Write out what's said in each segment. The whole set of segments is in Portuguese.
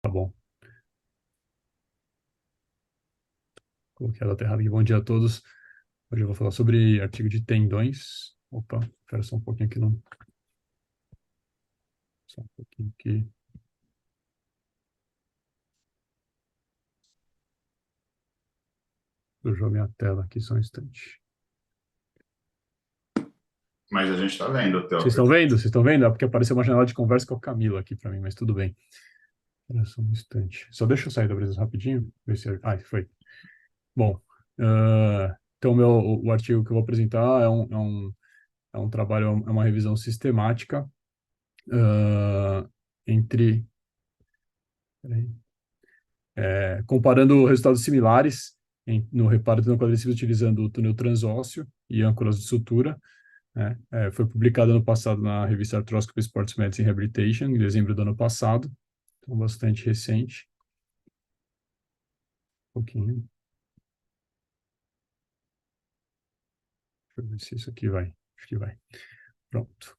Tá bom. Coloquei a data errada aqui. Bom dia a todos. Hoje eu vou falar sobre artigo de tendões. Opa, espera só um pouquinho aqui. Não. Só um pouquinho aqui. Eu jogo minha tela aqui só um instante. Mas a gente está vendo a tua Vocês estão vendo? Vocês apresentação. estão vendo? É porque apareceu uma janela de conversa com a Camila aqui para mim, mas tudo bem. Espera só um instante. Só deixa eu sair da apresentação rapidinho. Ver se... foi. Bom, então o artigo que eu vou apresentar é um trabalho, é uma revisão sistemática entre... Peraí. Comparando resultados similares no reparo de tendão quadríceps utilizando o túnel transósseo e âncoras de sutura, né? Foi publicado ano passado na revista Arthroscopy Sports Medicine Rehabilitation, em dezembro do ano passado, então bastante recente. Um pouquinho. Deixa eu ver se isso aqui vai. Acho que vai. Pronto.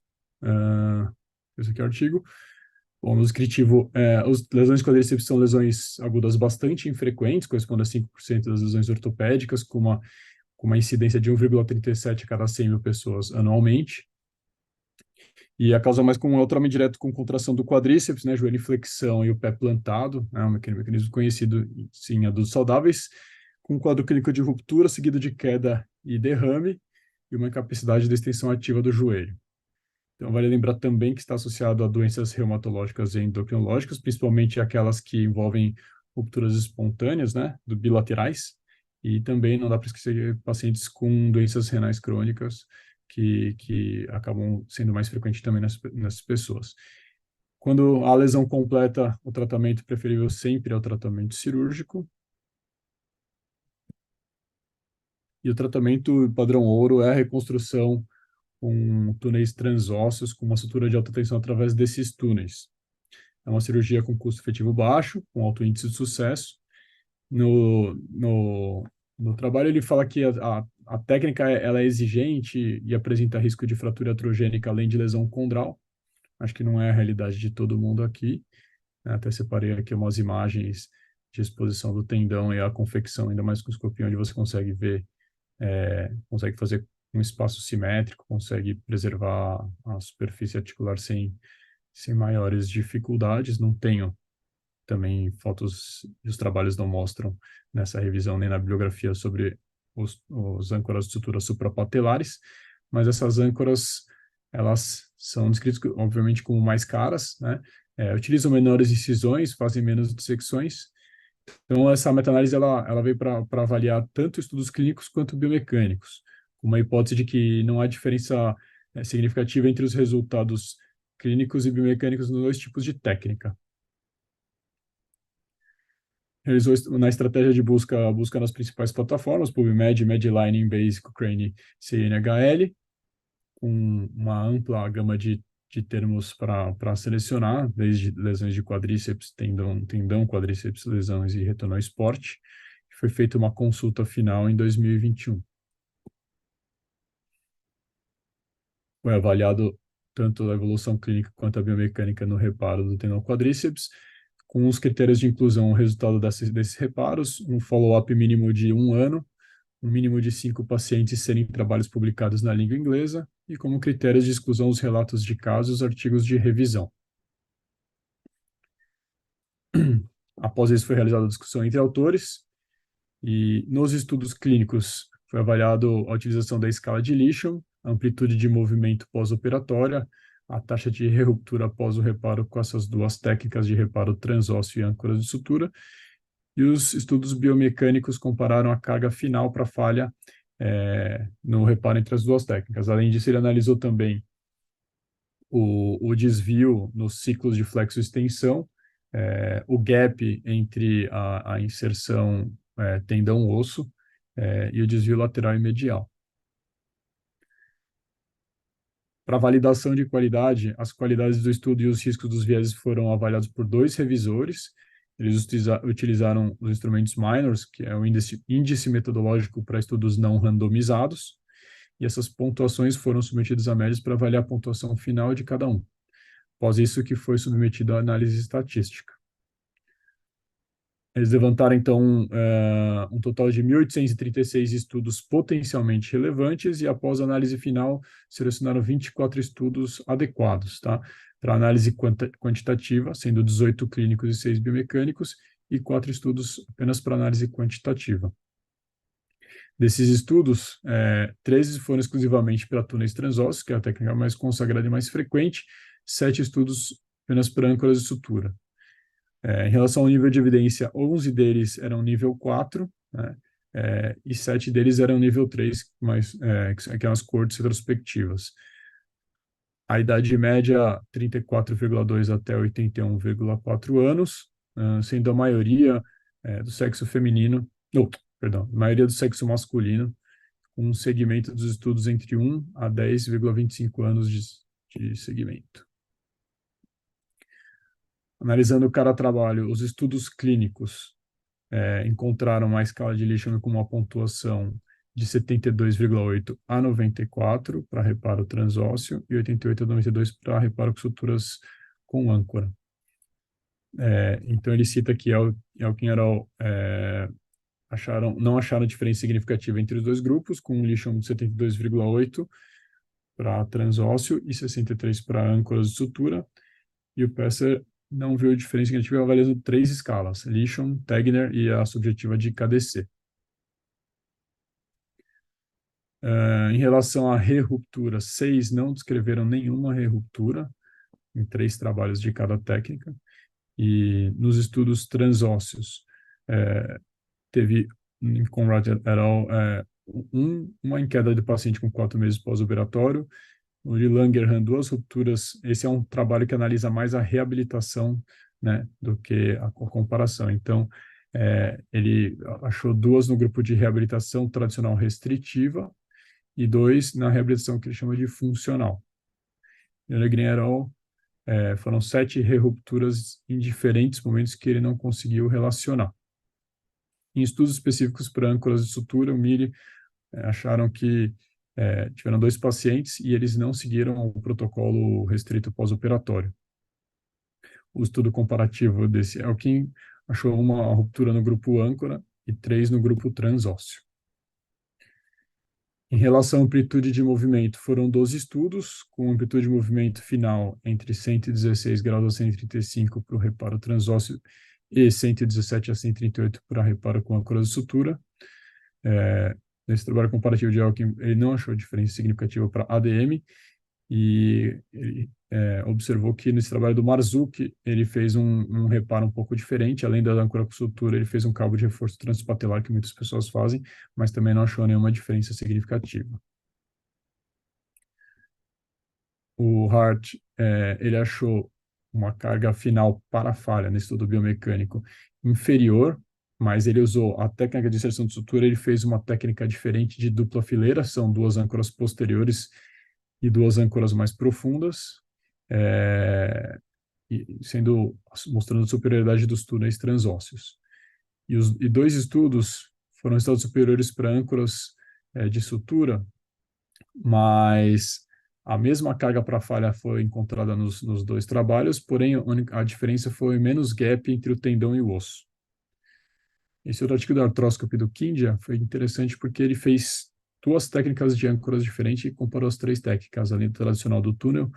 Esse aqui é o artigo. Bom, no descritivo, as lesões quadríceps são lesões agudas bastante infrequentes, correspondem a 5% das lesões ortopédicas, com uma incidência de 1,37 a cada 100 mil pessoas anualmente. E a causa mais comum é o trauma direto com contração do quadríceps, né, joelho em flexão e o pé plantado, é um mecanismo conhecido, sim, em adultos saudáveis, com um quadro clínico de ruptura seguido de queda e derrame e uma incapacidade de extensão ativa do joelho. Então, vale lembrar também que está associado a doenças reumatológicas e endocrinológicas, principalmente aquelas que envolvem rupturas espontâneas, né, bilaterais, e também não dá para esquecer pacientes com doenças renais crônicas, que acabam sendo mais frequentes também nessas pessoas. Quando a lesão completa, o tratamento preferível sempre é o tratamento cirúrgico, e o tratamento padrão ouro é a reconstrução com túneis transósseos, com uma sutura de alta tensão através desses túneis. É uma cirurgia com custo efetivo baixo, com alto índice de sucesso. No trabalho, ele fala que a técnica ela é exigente e apresenta risco de fratura atrogênica, além de lesão condral. Acho que não é a realidade de todo mundo aqui, né? Até separei aqui umas imagens de exposição do tendão e a confecção, ainda mais com escopia, onde você consegue ver, consegue fazer um espaço simétrico, consegue preservar a superfície articular sem maiores dificuldades. Não tenho também fotos e os trabalhos não mostram nessa revisão nem na bibliografia sobre os âncoras de sutura suprapatelares, mas essas âncoras, elas são descritas, obviamente, como mais caras, né? Utilizam menores incisões, fazem menos dissecções. Então, essa meta-análise, ela veio para avaliar tanto estudos clínicos quanto biomecânicos, com uma hipótese de que não há diferença significativa entre os resultados clínicos e biomecânicos nos dois tipos de técnica. Realizou na estratégia de busca nas principais plataformas, PubMed, Medline, Embase, Cochrane, CNHL, com uma ampla gama de termos para selecionar, desde lesões de quadríceps, tendão, quadríceps, lesões e retorno ao esporte. Foi feita uma consulta final em 2021. Foi avaliado tanto a evolução clínica quanto a biomecânica no reparo do tendão quadríceps, com os critérios de inclusão, o resultado desses reparos, um follow-up mínimo de 1 ano, um mínimo de 5 pacientes serem trabalhos publicados na língua inglesa, e como critérios de exclusão os relatos de casos e os artigos de revisão. Após isso, foi realizada a discussão entre autores, e nos estudos clínicos foi avaliado a utilização da escala de Lisham, a amplitude de movimento pós-operatória, a taxa de ruptura após o reparo com essas duas técnicas de reparo transósseo e âncora de sutura, e os estudos biomecânicos compararam a carga final para falha no reparo entre as duas técnicas. Além disso, ele analisou também o desvio nos ciclos de flexo-extensão, o gap entre a inserção tendão-osso e o desvio lateral e medial. Para validação de qualidade, as qualidades do estudo e os riscos dos vieses foram avaliados por 2 revisores. Eles utilizaram os instrumentos Minors, que é o índice metodológico para estudos não randomizados, e essas pontuações foram submetidas a médias para avaliar a pontuação final de cada um. Após isso, que foi submetido à análise estatística. Eles levantaram, então, um total de 1.836 estudos potencialmente relevantes e, após a análise final, selecionaram 24 estudos adequados, tá? Para análise quantitativa, sendo 18 clínicos e 6 biomecânicos, e 4 estudos apenas para análise quantitativa. Desses estudos, 13 foram exclusivamente para túneis transósseos, que é a técnica mais consagrada e mais frequente, 7 estudos apenas para âncoras de sutura. Em relação ao nível de evidência, 11 deles eram nível 4, né, e 7 deles eram nível 3, que são as coortes retrospectivas. A idade média, 34,2 até 81,4 anos, sendo a maioria do sexo feminino, a maioria do sexo masculino, com um segmento dos estudos entre 1 a 10,25 anos de segmento. Analisando cada trabalho, os estudos clínicos encontraram uma escala de Lishman com uma pontuação de 72,8 a 94 para reparo transósseo e 88 a 92 para reparo com suturas com âncora. Então, ele cita que Elkin et al. Não acharam diferença significativa entre os dois grupos, com um Lishman de 72,8 para transósseo e 63 para âncoras de sutura, e o Pesser não viu diferença significativa avaliando 3 escalas, Lishman, Tegner e a subjetiva de KDC. Em relação à reruptura, 6 não descreveram nenhuma reruptura em 3 trabalhos de cada técnica. E nos estudos transósseos, teve, em Conrad et al., uma em queda de paciente com 4 meses pós-operatório. O de Langerhans, 2 rupturas. Esse é um trabalho que analisa mais a reabilitação, né, do que a comparação. Então, ele achou 2 no grupo de reabilitação tradicional restritiva e 2 na reabilitação que ele chama de funcional. E o Legrin et al., foram 7 rerupturas em diferentes momentos que ele não conseguiu relacionar. Em estudos específicos para âncoras de sutura, o Miri acharam que tiveram 2 pacientes e eles não seguiram o protocolo restrito pós-operatório. O estudo comparativo desse Elkin achou uma ruptura no grupo âncora e 3 no grupo transósseo. Em relação à amplitude de movimento, foram 12 estudos, com amplitude de movimento final entre 116 graus a 135 para o reparo transósseo e 117 a 138 para reparo com âncoras de sutura. Nesse trabalho comparativo de Elkin, ele não achou diferença significativa para ADM, e ele observou que nesse trabalho do Marzuki, ele fez um reparo um pouco diferente. Além da âncora com sutura, ele fez um cabo de reforço transpatelar, que muitas pessoas fazem, mas também não achou nenhuma diferença significativa. O Hart, ele achou uma carga final para a falha nesse estudo biomecânico inferior, mas ele usou a técnica de inserção de sutura, ele fez uma técnica diferente de dupla fileira, são 2 âncoras posteriores e 2 âncoras mais profundas, mostrando a superioridade dos túneis transósseos. E 2 estudos foram resultados superiores para âncoras de sutura, mas a mesma carga para falha foi encontrada nos 2 trabalhos, porém a diferença foi menos gap entre o tendão e o osso. Esse outro artigo da artroscopy do Kindia foi interessante porque ele fez 2 técnicas de âncoras diferentes e comparou as 3 técnicas. Além do tradicional do túnel,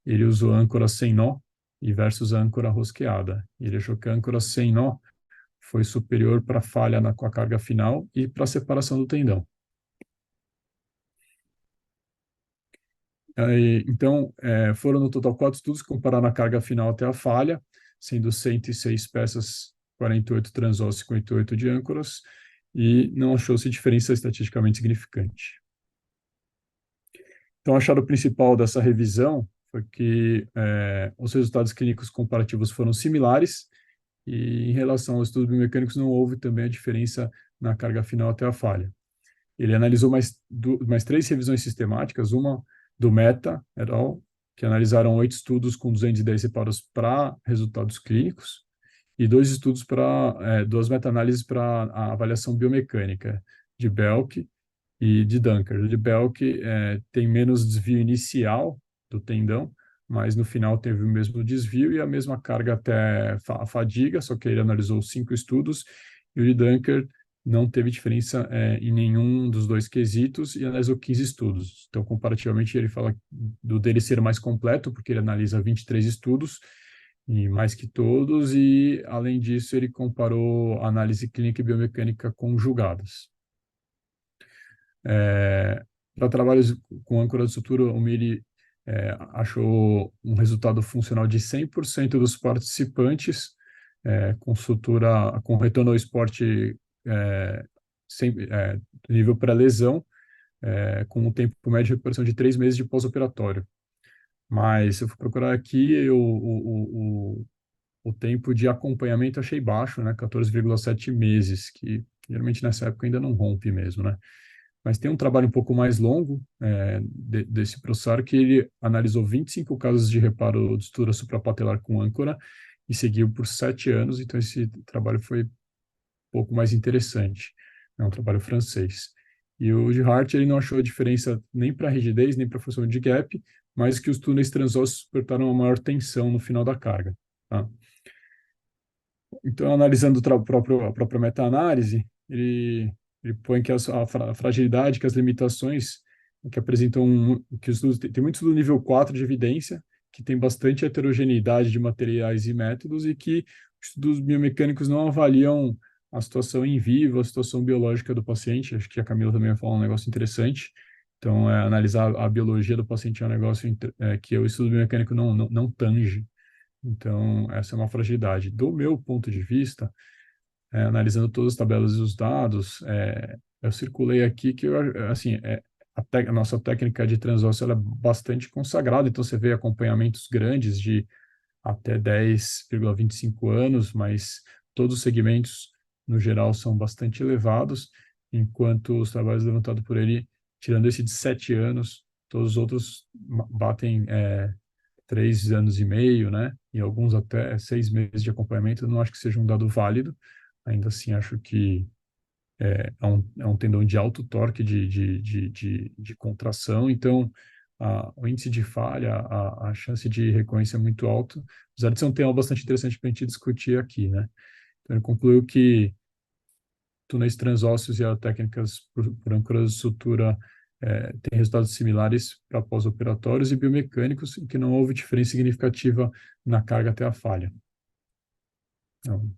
ele usou âncora sem nó e versus a âncora rosqueada. Ele achou que a âncora sem nó foi superior para a falha com a carga final e para a separação do tendão. Então, foram no total 4 estudos que compararam a carga final até a falha, sendo 106 peças, 48 transósseos e 58 de âncoras, e não achou-se diferença estatisticamente significante. Então, o achado principal dessa revisão foi que os resultados clínicos comparativos foram similares, e em relação aos estudos biomecânicos não houve também a diferença na carga final até a falha. Ele analisou mais 3 revisões sistemáticas, uma do Mehta et al., que analisaram 8 estudos com 210 reparos para resultados clínicos, e 2 estudos para 2 meta-análises para a avaliação biomecânica, de Belk e de Dunker. O de Belk tem menos desvio inicial do tendão, mas no final teve o mesmo desvio e a mesma carga até a fadiga, só que ele analisou 5 estudos, e o de Dunker não teve diferença em nenhum dos dois quesitos e analisou 15 estudos. Então, comparativamente, ele fala do dele ser mais completo, porque ele analisa 23 estudos, e mais que todos, e, além disso, ele comparou análise clínica e biomecânica conjugadas. Para trabalhos com âncora de sutura, o Miri achou um resultado funcional de 100% dos participantes com sutura, com retorno ao esporte sem, nível pré-lesão, com um tempo médio de recuperação de 3 meses de pós-operatório. Mas, se eu for procurar aqui, o tempo de acompanhamento eu achei baixo, né? 14,7 meses, que geralmente nessa época ainda não rompe mesmo, né? Mas tem um trabalho um pouco mais longo desse ProSAR, que ele analisou 25 casos de reparo de estrutura suprapatelar com âncora e seguiu por 7 anos, então esse trabalho foi um pouco mais interessante. É um trabalho francês. E o de Hart, ele não achou diferença nem para rigidez, nem para função de gap, mas que os túneis transossos suportaram uma maior tensão no final da carga. Tá? Então, analisando a própria meta-análise, ele põe que a fragilidade, que as limitações que apresentam, que os estudos, tem muito estudo nível 4 de evidência, que tem bastante heterogeneidade de materiais e métodos, e que os estudos biomecânicos não avaliam a situação em vivo, a situação biológica do paciente. Acho que a Camila também vai falar um negócio interessante. Então, analisar a biologia do paciente é um negócio que o estudo biomecânico não tange. Então, essa é uma fragilidade. Do meu ponto de vista, analisando todas as tabelas e os dados, eu circulei aqui que, assim, a nossa técnica de transósseo ela é bastante consagrada, então você vê acompanhamentos grandes de até 10,25 anos, mas todos os segmentos, no geral, são bastante elevados, enquanto os trabalhos levantados por ele, tirando esse de 7 anos, todos os outros batem 3 anos e meio, né? E alguns até 6 meses de acompanhamento. Eu não acho que seja um dado válido. Ainda assim, acho que é um tendão de alto torque de contração. Então, o índice de falha, a chance de recorrência é muito alta, apesar de ser um tema bastante interessante para a gente discutir aqui, né? Então, ele concluiu que túneis transósseos e técnicas por âncoras de sutura têm resultados similares para pós-operatórios e biomecânicos, e que não houve diferença significativa na carga até a falha. Então,